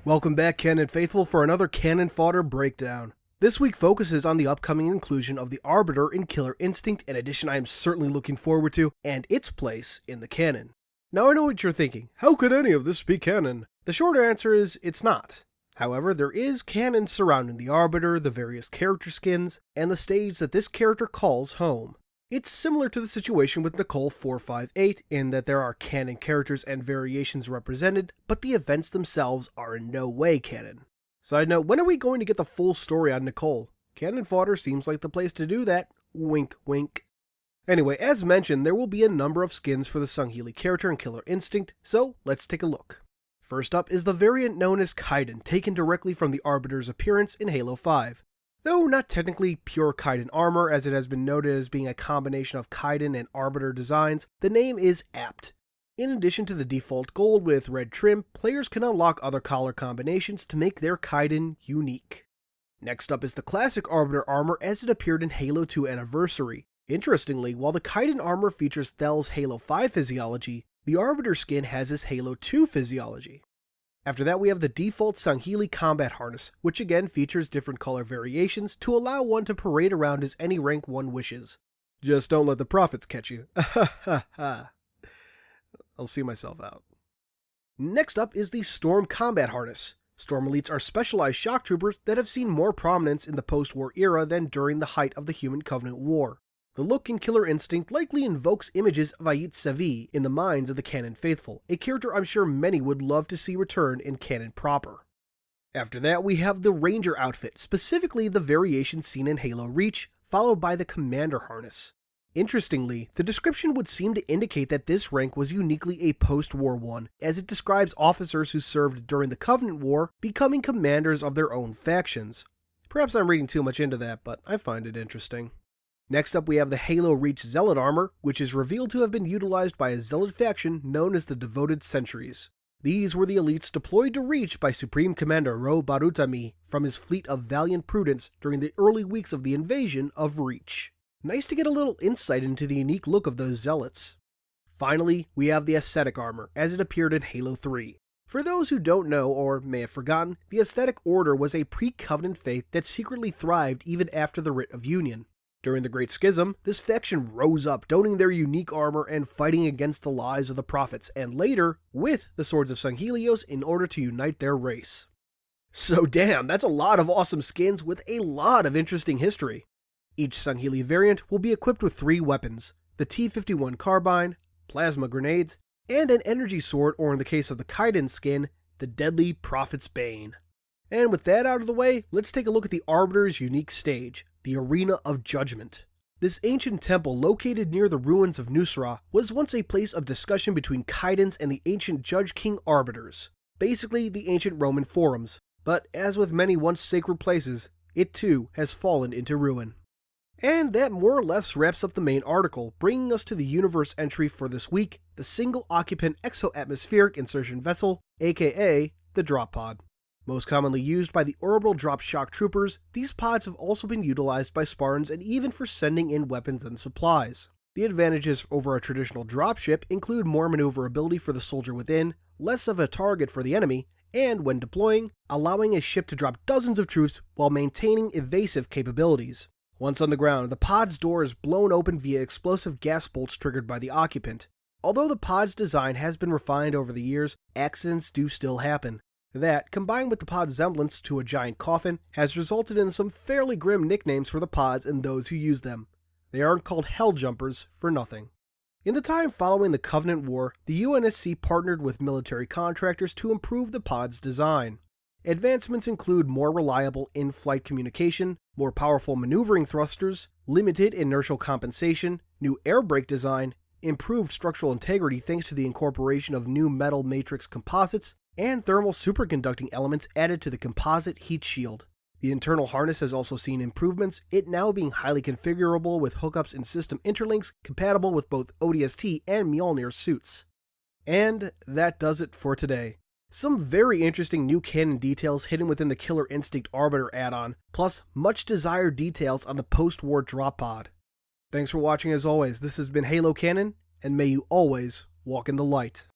Welcome back, Canon Faithful, for another Canon Fodder breakdown. This week focuses on the upcoming inclusion of the Arbiter in Killer Instinct, an addition I am certainly looking forward to, and its place in the canon. Now I know what you're thinking, how could any of this be canon? The short answer is, it's not. However, there is canon surrounding the Arbiter, the various character skins, and the stage that this character calls home. It's similar to the situation with Nicole 458 in that there are canon characters and variations represented, but the events themselves are in no way canon. Side note, when are we going to get the full story on Nicole? Canon Fodder seems like the place to do that. Wink wink. Anyway, as mentioned, there will be a number of skins for the Sung Healy character in Killer Instinct, so let's take a look. First up is the variant known as Kaiden, taken directly from the Arbiter's appearance in Halo 5. Though not technically pure Kaiden armor, as it has been noted as being a combination of Kaiden and Arbiter designs, the name is apt. In addition to the default gold with red trim, players can unlock other color combinations to make their Kaiden unique. Next up is the classic Arbiter armor as it appeared in Halo 2 Anniversary. Interestingly, while the Kaiden armor features Thel's Halo 5 physiology, the Arbiter skin has his Halo 2 physiology. After that, we have the default Sung Healy combat harness, which again features different color variations to allow one to parade around as any rank one wishes. Just don't let the prophets catch you. I'll see myself out. Next up is the Storm combat harness. Storm elites are specialized shock troopers that have seen more prominence in the post-war era than during the height of the Human Covenant War. The look in Killer Instinct likely invokes images of Ait Savi in the minds of the Canon Faithful, a character I'm sure many would love to see return in canon proper. After that, we have the Ranger outfit, specifically the variation seen in Halo Reach, followed by the Commander harness. Interestingly, the description would seem to indicate that this rank was uniquely a post-war one, as it describes officers who served during the Covenant War becoming commanders of their own factions. Perhaps I'm reading too much into that, but I find it interesting. Next up, we have the Halo Reach Zealot armor, which is revealed to have been utilized by a Zealot faction known as the Devoted Sentries. These were the elites deployed to Reach by Supreme Commander Ro Barutami from his fleet of Valiant Prudence during the early weeks of the invasion of Reach. Nice to get a little insight into the unique look of those Zealots. Finally, we have the Ascetic armor, as it appeared in Halo 3. For those who don't know, or may have forgotten, the Ascetic Order was a pre-Covenant faith that secretly thrived even after the Writ of Union. During the Great Schism, this faction rose up, donning their unique armor and fighting against the lies of the prophets, and later, with the Swords of Sung Helios in order to unite their race. So damn, that's a lot of awesome skins with a lot of interesting history. Each Sung Healy variant will be equipped with 3 weapons, the T-51 carbine, plasma grenades, and an energy sword, or in the case of the Kaiden skin, the deadly Prophet's Bane. And with that out of the way, let's take a look at the Arbiter's unique stage, the Arena of Judgment. This ancient temple located near the ruins of Nusra was once a place of discussion between Kaidens and the ancient Judge King Arbiters, basically the ancient Roman forums, but as with many once sacred places, it too has fallen into ruin. And that more or less wraps up the main article, bringing us to the universe entry for this week, the Single Occupant Exo-Atmospheric Insertion Vessel, aka the Drop Pod. Most commonly used by the orbital drop shock troopers, these pods have also been utilized by Spartans and even for sending in weapons and supplies. The advantages over a traditional dropship include more maneuverability for the soldier within, less of a target for the enemy, and when deploying, allowing a ship to drop dozens of troops while maintaining evasive capabilities. Once on the ground, the pod's door is blown open via explosive gas bolts triggered by the occupant. Although the pod's design has been refined over the years, accidents do still happen. That, combined with the pod's semblance to a giant coffin, has resulted in some fairly grim nicknames for the pods and those who use them. They aren't called Hell Jumpers for nothing. In the time following the Covenant War, the UNSC partnered with military contractors to improve the pod's design. Advancements include more reliable in-flight communication, more powerful maneuvering thrusters, limited inertial compensation, new air brake design, improved structural integrity thanks to the incorporation of new metal matrix composites, and thermal superconducting elements added to the composite heat shield. The internal harness has also seen improvements, it now being highly configurable with hookups and system interlinks compatible with both ODST and Mjolnir suits. And that does it for today. Some very interesting new canon details hidden within the Killer Instinct Arbiter add-on, plus much desired details on the post-war drop pod. Thanks for watching as always, this has been Halo Canon, and may you always walk in the light.